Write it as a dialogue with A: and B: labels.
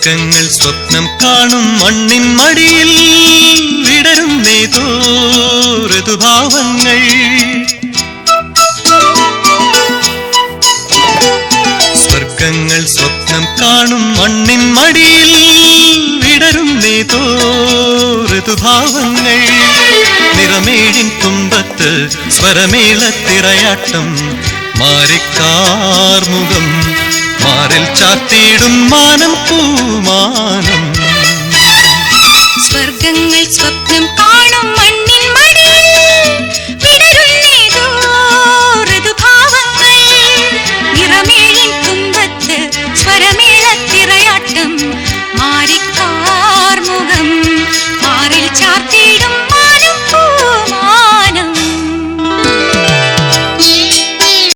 A: സ്വർഗങ്ങൾ സ്വപ്നം കാണും മണ്ണിൻ മടിയിൽ വിടരുന്നേതോ ഋതുഭാവങ്ങൾ. സ്വർഗങ്ങൾ സ്വപ്നം കാണും മണ്ണിൻ മടിയിൽ വിടരുന്നേതോ ഋതുഭാവങ്ങൾ. നിറമേഴിൻ തുമ്പത്ത് സ്വരമേളത്തിറയാട്ടം മാറിക്കാർമുഖം മാറിൽ ചാത്തിയിടും മാനം പൂമാനം.
B: സ്വർഗങ്ങൾ സ്വപ്നം കാണും